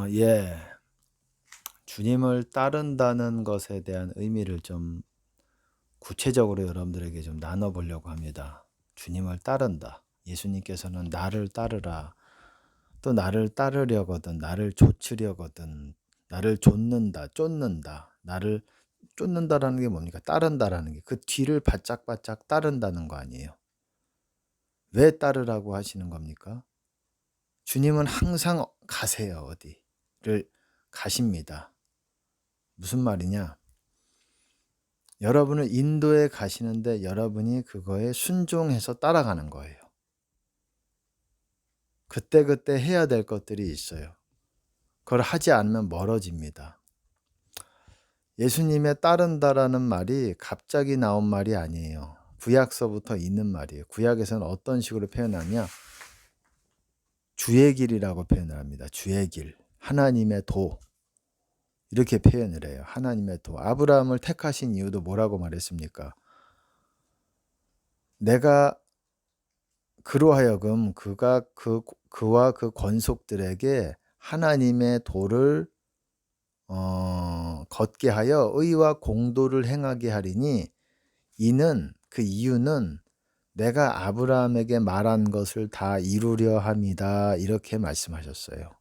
예. 주님을 따른다는 것에 대한 의미를 좀 구체적으로 여러분들에게 좀 나눠 보려고 합니다. 주님을 따른다. 예수님께서는 나를 따르라. 또 나를 따르려거든, 나를 좇으려거든, 나를 쫓는다. 나를 쫓는다라는 게 뭡니까? 따른다라는 게 그 뒤를 바짝바짝 따른다는 거 아니에요. 왜 따르라고 하시는 겁니까? 주님은 항상 가세요. 어디를 가십니다. 무슨 말이냐? 여러분을 인도에 가시는데 여러분이 그거에 순종해서 따라가는 거예요. 그때그때 해야 될 것들이 있어요. 그걸 하지 않으면 멀어집니다. 예수님의 따른다라는 말이 갑자기 나온 말이 아니에요. 구약서부터 있는 말이에요. 구약에서는 어떤 식으로 표현하냐? 주의 길이라고 표현을 합니다. 주의 길. 하나님의 도. 이렇게 표현을 해요. 하나님의 도. 아브라함을 택하신 이유도 뭐라고 말했습니까? 내가 그로 하여금 그와 그 권속들에게 하나님의 도를 걷게 하여 의와 공도를 행하게 하리니 이는 그 이유는 내가 아브라함에게 말한 것을 다 이루려 함이다. 이렇게 말씀하셨어요.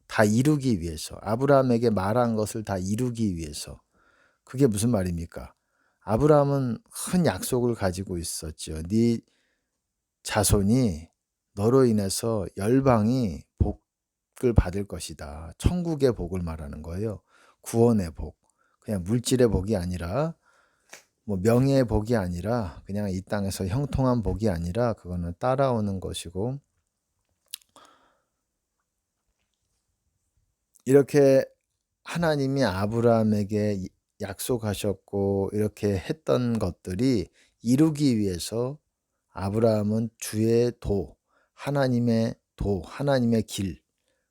다 이루기 위해서. 아브라함에게 말한 것을 다 이루기 위해서. 그게 무슨 말입니까? 아브라함은 큰 약속을 가지고 있었죠. 네 자손이 너로 인해서 열방이 복을 받을 것이다. 천국의 복을 말하는 거예요. 구원의 복. 그냥 물질의 복이 아니라 뭐 명예의 복이 아니라 그냥 이 땅에서 형통한 복이 아니라 그거는 따라오는 것이고, 이렇게 하나님이 아브라함에게 약속하셨고 이렇게 했던 것들이 이루기 위해서 아브라함은 주의 도, 하나님의 길,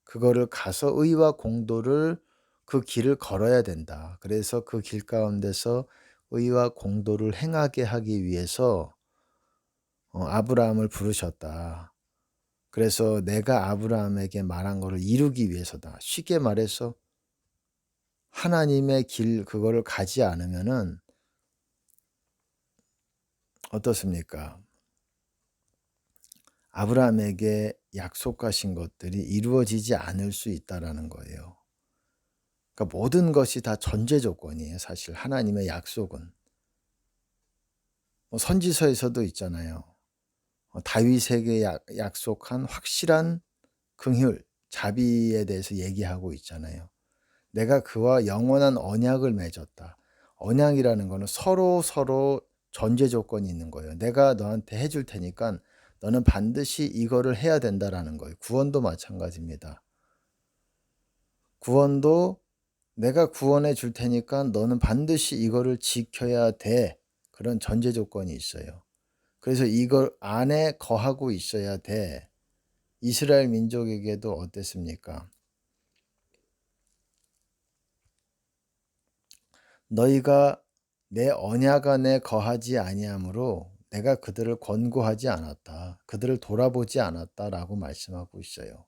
그거를 가서 의와 공도를 그 길을 걸어야 된다. 그래서 그 길 가운데서 의와 공도를 행하게 하기 위해서 아브라함을 부르셨다. 그래서 내가 아브라함에게 말한 것을 이루기 위해서다. 쉽게 말해서 하나님의 길 그거를 가지 않으면은 어떻습니까? 아브라함에게 약속하신 것들이 이루어지지 않을 수 있다라는 거예요. 그러니까 모든 것이 다 전제 조건이에요. 사실 하나님의 약속은. 선지서에서도 있잖아요. 다윗에게 약속한 확실한 긍휼, 자비에 대해서 얘기하고 있잖아요. 내가 그와 영원한 언약을 맺었다. 언약이라는 거는 서로 전제 조건이 있는 거예요. 내가 너한테 해줄 테니까 너는 반드시 이거를 해야 된다라는 거예요. 구원도 마찬가지입니다. 구원도 내가 구원해 줄 테니까 너는 반드시 이거를 지켜야 돼. 그런 전제 조건이 있어요. 그래서 이걸 안에 거하고 있어야 돼. 이스라엘 민족에게도 어땠습니까? 너희가 내 언약 안에 거하지 아니하므로 내가 그들을 권고하지 않았다. 그들을 돌아보지 않았다라고 말씀하고 있어요.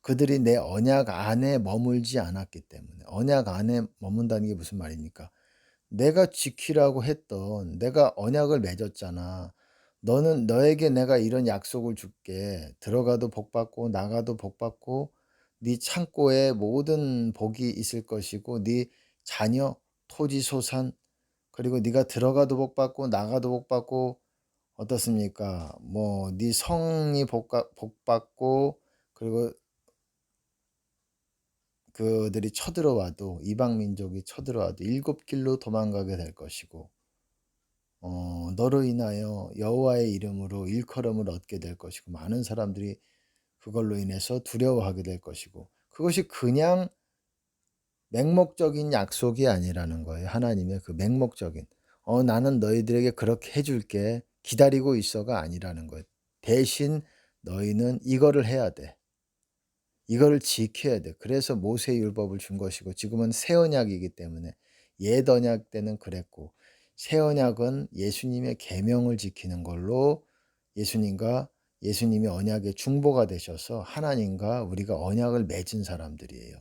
그들이 내 언약 안에 머물지 않았기 때문에. 언약 안에 머문다는 게 무슨 말입니까? 내가 지키라고 했던, 내가 언약을 맺었잖아. 너에게 내가 이런 약속을 줄게. 들어가도 복 받고 나가도 복 받고 네 창고에 모든 복이 있을 것이고 네 자녀, 토지, 소산, 그리고 네가 들어가도 복 받고 나가도 복 받고 어떻습니까? 뭐 네 성이 복 받고, 그리고 그들이 쳐들어와도, 이방 민족이 쳐들어와도 일곱 길로 도망가게 될 것이고, 너로 인하여 여호와의 이름으로 일컬음을 얻게 될 것이고, 많은 사람들이 그걸로 인해서 두려워하게 될 것이고, 그것이 그냥 맹목적인 약속이 아니라는 거예요. 하나님의 그 맹목적인 나는 너희들에게 그렇게 해줄게 기다리고 있어가 아니라는 거예요. 대신 너희는 이거를 해야 돼. 이거를 지켜야 돼. 그래서 모세의 율법을 준 것이고, 지금은 새 언약이기 때문에, 옛 언약 때는 그랬고 새 언약은 예수님의 계명을 지키는 걸로 예수님과 예수님이 언약의 중보가 되셔서 하나님과 우리가 언약을 맺은 사람들이에요.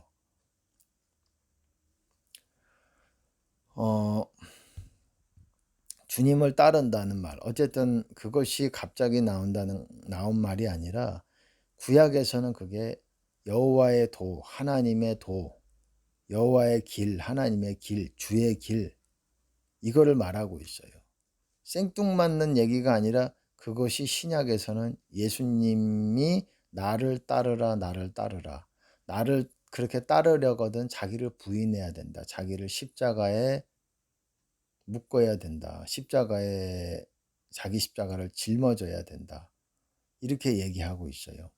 주님을 따른다는 말, 어쨌든 그것이 갑자기 나온 말이 아니라 구약에서는 그게 여호와의 도, 하나님의 도, 여호와의 길, 하나님의 길, 주의 길, 이거를 말하고 있어요. 생뚱맞는 얘기가 아니라 그것이 신약에서는 예수님이 나를 따르라, 나를 따르라. 나를 그렇게 따르려거든 자기를 부인해야 된다. 자기를 십자가에 묶어야 된다. 십자가에 자기 십자가를 짊어져야 된다. 이렇게 얘기하고 있어요.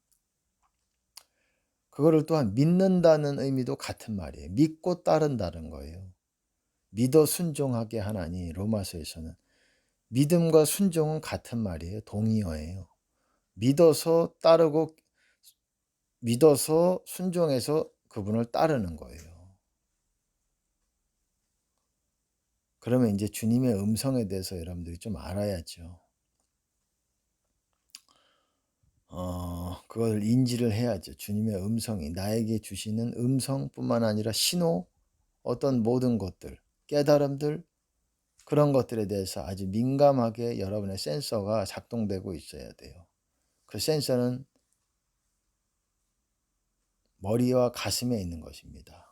그거를 또한 믿는다는 의미도 같은 말이에요. 믿고 따른다는 거예요. 믿어 순종하게 하나니 로마서에서는 믿음과 순종은 같은 말이에요. 동의어예요. 믿어서 따르고 믿어서 순종해서 그분을 따르는 거예요. 그러면 이제 주님의 음성에 대해서 여러분들이 좀 알아야죠. 그걸 인지를 해야죠. 주님의 음성이 나에게 주시는 음성뿐만 아니라 신호, 어떤 모든 것들, 깨달음들, 그런 것들에 대해서 아주 민감하게 여러분의 센서가 작동되고 있어야 돼요. 그 센서는 머리와 가슴에 있는 것입니다.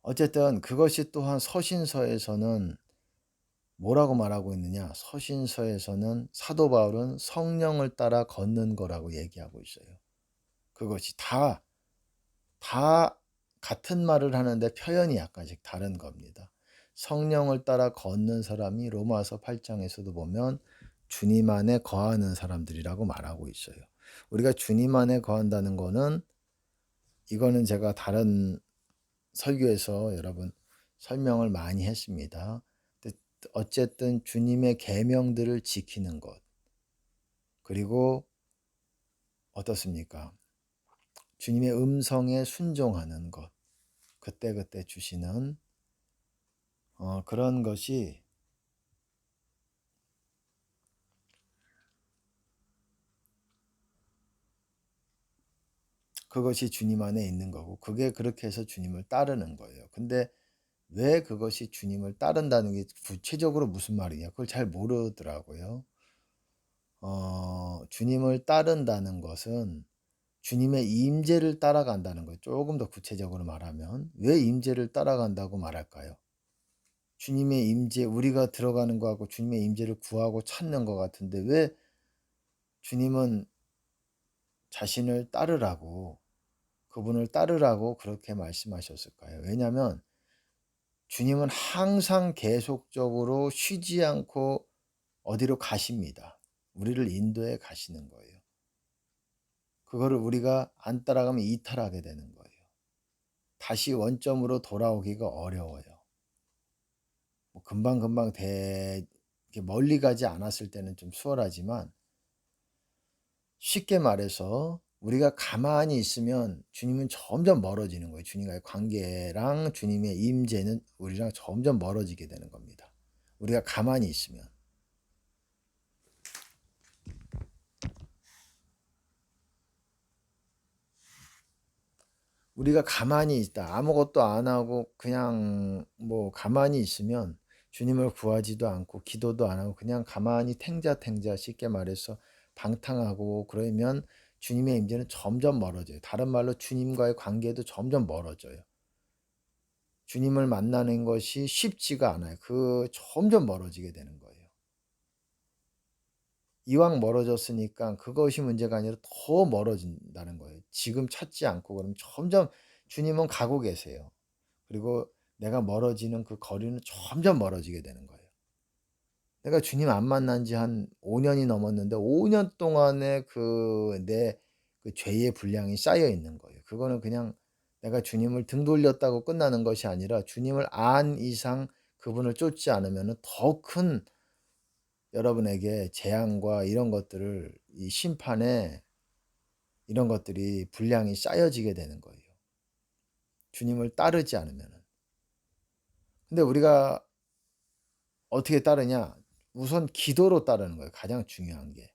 어쨌든 그것이 또한 서신서에서는 뭐라고 말하고 있느냐? 서신서에서는 사도 바울은 성령을 따라 걷는 거라고 얘기하고 있어요. 그것이 다 같은 말을 하는데 표현이 약간씩 다른 겁니다. 성령을 따라 걷는 사람이 로마서 8장에서도 보면 주님 안에 거하는 사람들이라고 말하고 있어요. 우리가 주님 안에 거한다는 거는, 이거는 제가 다른 설교에서 여러분 설명을 많이 했습니다. 어쨌든 주님의 계명들을 지키는 것, 그리고 어떻습니까? 주님의 음성에 순종하는 것, 그때그때 주시는 그런 것이, 그것이 주님 안에 있는 거고, 그게 그렇게 해서 주님을 따르는 거예요. 근데 왜 그것이 주님을 따른다는 게 구체적으로 무슨 말이냐, 그걸 잘 모르더라고요. 주님을 따른다는 것은 주님의 임재를 따라간다는 거예요. 조금 더 구체적으로 말하면 왜 임재를 따라간다고 말할까요? 주님의 임재, 우리가 들어가는 거하고 주님의 임재를 구하고 찾는 것 같은데 왜 주님은 자신을 따르라고, 그분을 따르라고 그렇게 말씀하셨을까요? 왜냐하면 주님은 항상 계속적으로 쉬지 않고 어디로 가십니다. 우리를 인도해 가시는 거예요. 그거를 우리가 안 따라가면 이탈하게 되는 거예요. 다시 원점으로 돌아오기가 어려워요. 뭐 금방금방 멀리 가지 않았을 때는 좀 수월하지만, 쉽게 말해서 우리가 가만히 있으면 주님은 점점 멀어지는 거예요. 주님과의 관계랑 주님의 임재는 우리랑 점점 멀어지게 되는 겁니다. 우리가 가만히 있으면. 우리가 가만히 있다, 아무것도 안 하고 그냥 뭐 가만히 있으면 주님을 구하지도 않고 기도도 안 하고 그냥 가만히 탱자탱자, 쉽게 말해서 방탕하고 그러면 주님의 임재는 점점 멀어져요. 다른 말로 주님과의 관계도 점점 멀어져요. 주님을 만나는 것이 쉽지가 않아요. 점점 멀어지게 되는 거예요. 이왕 멀어졌으니까 그것이 문제가 아니라 더 멀어진다는 거예요. 지금 찾지 않고 그러면 점점 주님은 가고 계세요. 그리고 내가 멀어지는 그 거리는 점점 멀어지게 되는 거예요. 내가 주님 안 만난 지 한 5년이 넘었는데 5년 동안에 내 죄의 분량이 쌓여 있는 거예요. 그거는 그냥 내가 주님을 등 돌렸다고 끝나는 것이 아니라 주님을 안 이상 그분을 쫓지 않으면 더 큰 여러분에게 재앙과 이런 것들을, 이 심판에 이런 것들이 분량이 쌓여지게 되는 거예요. 주님을 따르지 않으면. 근데 우리가 어떻게 따르냐? 우선 기도로 따르는 거예요. 가장 중요한 게.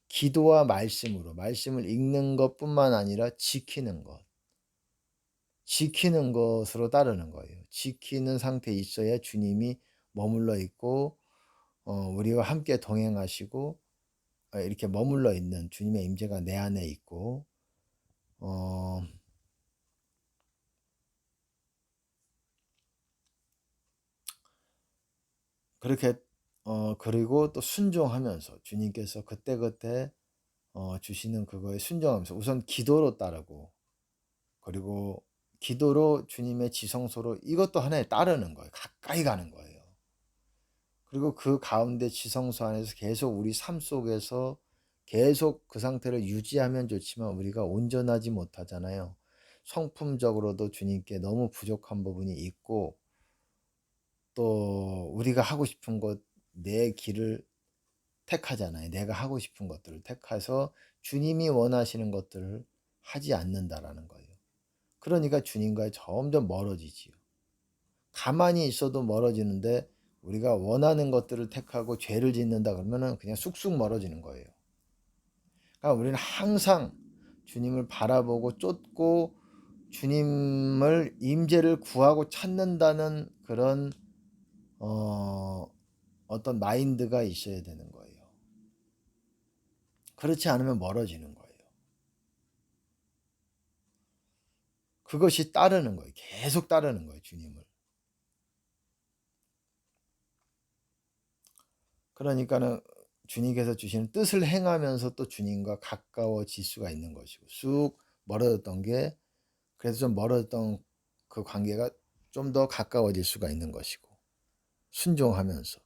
기도와 말씀으로 말씀을 읽는 것뿐만 아니라 지키는 것. 지키는 것으로 따르는 거예요. 지키는 상태에 있어야 주님이 머물러 있고 우리와 함께 동행하시고 이렇게 머물러 있는 주님의 임재가 내 안에 있고 어 그렇게 그리고 또 순종하면서 주님께서 그때그때 주시는 그거에 순종하면서 우선 기도로 따르고 그리고 기도로 주님의 지성소로 이것도 하나에 따르는 거예요. 가까이 가는 거예요. 그리고 그 가운데 지성소 안에서 계속 우리 삶 속에서 계속 그 상태를 유지하면 좋지만 우리가 온전하지 못하잖아요. 성품적으로도 주님께 너무 부족한 부분이 있고 또 우리가 하고 싶은 것 내 길을 택하잖아요. 내가 하고 싶은 것들을 택해서 주님이 원하시는 것들을 하지 않는다라는 거예요. 그러니까 주님과 점점 멀어지지요. 가만히 있어도 멀어지는데 우리가 원하는 것들을 택하고 죄를 짓는다 그러면은 그냥 쑥쑥 멀어지는 거예요. 그러니까 우리는 항상 주님을 바라보고 쫓고 주님을 임재를 구하고 찾는다는 그런 어떤 마인드가 있어야 되는 거예요. 그렇지 않으면 멀어지는 거예요. 그것이 따르는 거예요. 계속 따르는 거예요, 주님을. 그러니까는 주님께서 주시는 뜻을 행하면서 또 주님과 가까워질 수가 있는 것이고 쑥 멀어졌던 게 그래서 좀 멀어졌던 그 관계가 좀 더 가까워질 수가 있는 것이고 순종하면서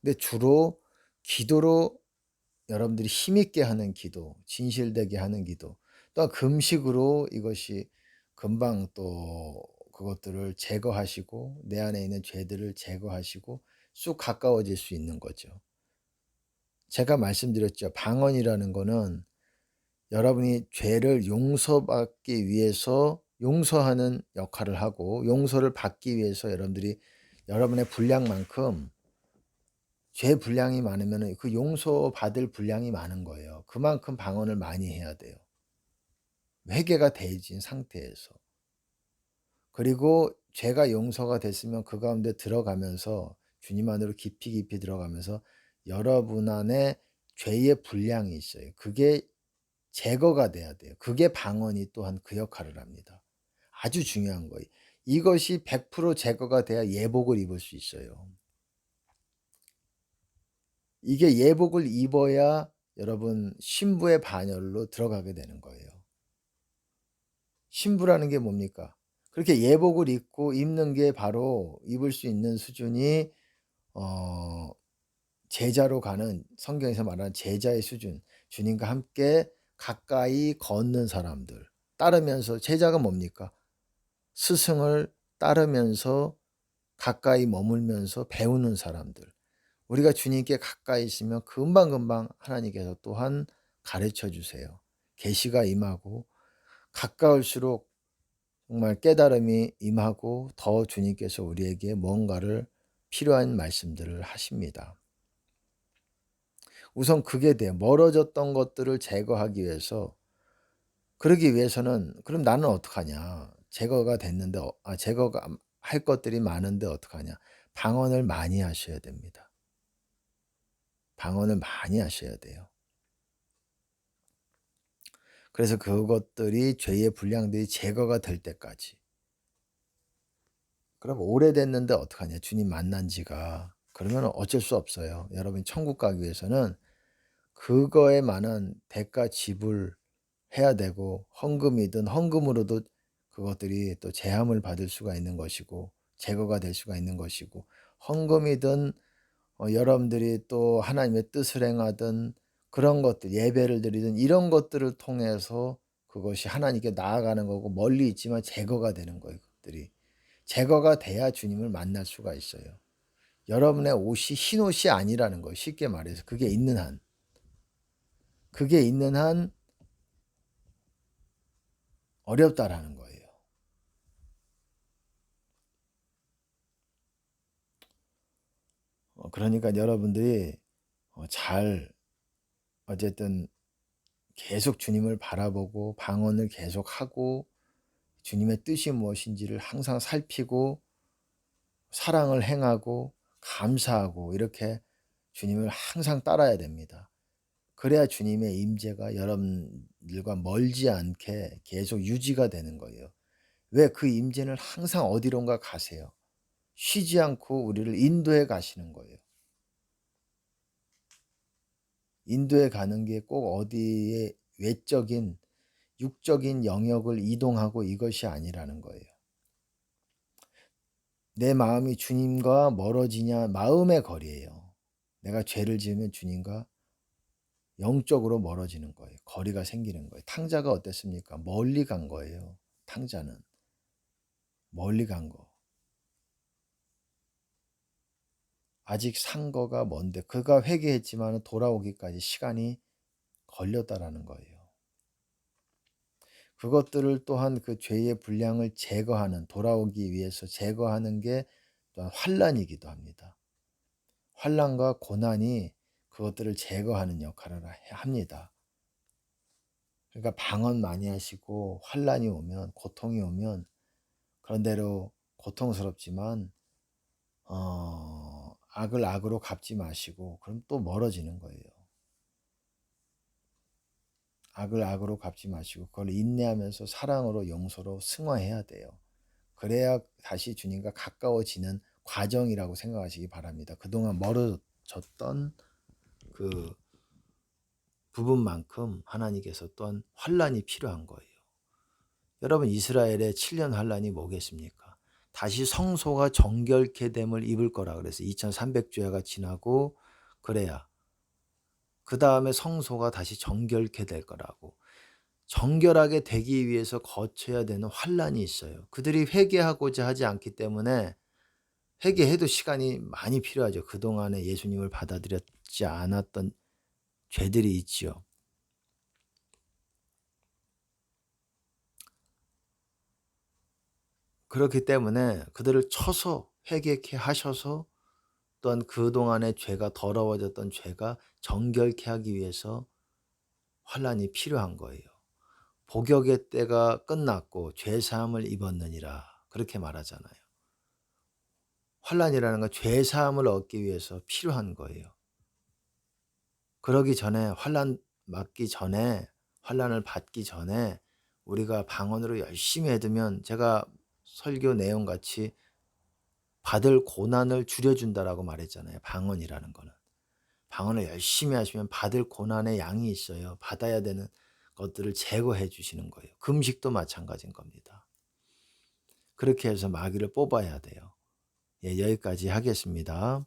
근데 주로 기도로 여러분들이 힘있게 하는 기도, 진실되게 하는 기도 또 금식으로 이것이 금방 또 그것들을 제거하시고 내 안에 있는 죄들을 제거하시고 쑥 가까워질 수 있는 거죠. 제가 말씀드렸죠. 방언이라는 거는 여러분이 죄를 용서받기 위해서 용서하는 역할을 하고 용서를 받기 위해서 여러분들이 여러분의 분량만큼 죄 분량이 많으면 그 용서받을 분량이 많은 거예요. 그만큼 방언을 많이 해야 돼요. 회개가 되어진 상태에서. 그리고 죄가 용서가 됐으면 그 가운데 들어가면서 주님 안으로 깊이 깊이 들어가면서 여러분 안에 죄의 분량이 있어요. 그게 제거가 돼야 돼요. 그게 방언이 또한 그 역할을 합니다. 아주 중요한 거예요. 이것이 100% 제거가 돼야 예복을 입을 수 있어요. 이게 예복을 입어야 여러분 신부의 반열로 들어가게 되는 거예요. 신부라는 게 뭡니까? 그렇게 예복을 입고 입는 게 바로 입을 수 있는 수준이 어 제자로 가는 성경에서 말하는 제자의 수준, 주님과 함께 가까이 걷는 사람들 따르면서 제자가 뭡니까? 스승을 따르면서 가까이 머물면서 배우는 사람들. 우리가 주님께 가까이 있으면 금방금방 하나님께서 또한 가르쳐 주세요. 계시가 임하고 가까울수록 정말 깨달음이 임하고 더 주님께서 우리에게 뭔가를 필요한 말씀들을 하십니다. 우선 그게 돼요. 멀어졌던 것들을 제거하기 위해서 그러기 위해서는 그럼 나는 어떡하냐. 제거가 됐는데 제거가 할 것들이 많은데 어떡하냐. 방언을 많이 하셔야 됩니다. 방언을 많이 하셔야 돼요. 그래서 그것들이 죄의 분량들이 제거가 될 때까지. 그럼 오래됐는데 어떡하냐. 주님 만난 지가. 그러면 어쩔 수 없어요. 여러분 천국 가기 위해서는 그거에 많은 대가 지불해야 되고 헌금이든 헌금으로도 그것들이 또 제함을 받을 수가 있는 것이고 제거가 될 수가 있는 것이고 헌금이든 여러분들이 또 하나님의 뜻을 행하든 그런 것들 예배를 드리든 이런 것들을 통해서 그것이 하나님께 나아가는 거고 멀리 있지만 제거가 되는 거예요. 그것들이. 제거가 돼야 주님을 만날 수가 있어요. 여러분의 옷이 흰 옷이 아니라는 거예요. 쉽게 말해서 그게 있는 한. 그게 있는 한 어렵다라는 거예요. 그러니까 여러분들이 잘 어쨌든 계속 주님을 바라보고 방언을 계속하고 주님의 뜻이 무엇인지를 항상 살피고 사랑을 행하고 감사하고 이렇게 주님을 항상 따라야 됩니다. 그래야 주님의 임재가 여러분들과 멀지 않게 계속 유지가 되는 거예요. 왜 그 임재는 항상 어디론가 가세요. 쉬지 않고 우리를 인도해 가시는 거예요. 인도에 가는 게 꼭 어디에 외적인 육적인 영역을 이동하고 이것이 아니라는 거예요. 내 마음이 주님과 멀어지냐 마음의 거리예요. 내가 죄를 지으면 주님과 영적으로 멀어지는 거예요. 거리가 생기는 거예요. 탕자가 어땠습니까? 멀리 간 거예요. 탕자는 멀리 간 거. 아직 산 거가 먼데 그가 회개했지만 돌아오기까지 시간이 걸렸다라는 거예요. 그것들을 또한 그 죄의 분량을 제거하는 돌아오기 위해서 제거하는 게 또한 환난이기도 합니다. 환난과 고난이 그것들을 제거하는 역할을 합니다. 그러니까 방언 많이 하시고 환난이 오면 고통이 오면 그런 대로 고통스럽지만 악을 악으로 갚지 마시고 그럼 또 멀어지는 거예요. 악을 악으로 갚지 마시고 그걸 인내하면서 사랑으로 용서로 승화해야 돼요. 그래야 다시 주님과 가까워지는 과정이라고 생각하시기 바랍니다. 그동안 멀어졌던 그 부분만큼 하나님께서 또한 환난이 필요한 거예요. 여러분 이스라엘의 7년 환난이 뭐겠습니까? 다시 성소가 정결케 됨을 입을 거라 그래서 2300주야가 지나고 그래야 그 다음에 성소가 다시 정결케 될 거라고. 정결하게 되기 위해서 거쳐야 되는 환난이 있어요. 그들이 회개하고자 하지 않기 때문에 회개해도 시간이 많이 필요하죠. 그동안에 예수님을 받아들였지 않았던 죄들이 있지요. 그렇기 때문에 그들을 쳐서 회개케 하셔서 또한 그동안의 죄가 더러워졌던 죄가 정결케 하기 위해서 환난이 필요한 거예요. 복역의 때가 끝났고 죄 사함을 입었느니라 그렇게 말하잖아요. 환난이라는 건 죄 사함을 얻기 위해서 필요한 거예요. 그러기 전에 환난 맞기 전에 환난을 받기 전에 우리가 방언으로 열심히 해두면 제가 설교 내용 같이 받을 고난을 줄여준다라고 말했잖아요. 방언이라는 거는. 방언을 열심히 하시면 받을 고난의 양이 있어요. 받아야 되는 것들을 제거해 주시는 거예요. 금식도 마찬가지인 겁니다. 그렇게 해서 마귀를 뽑아야 돼요. 예, 여기까지 하겠습니다.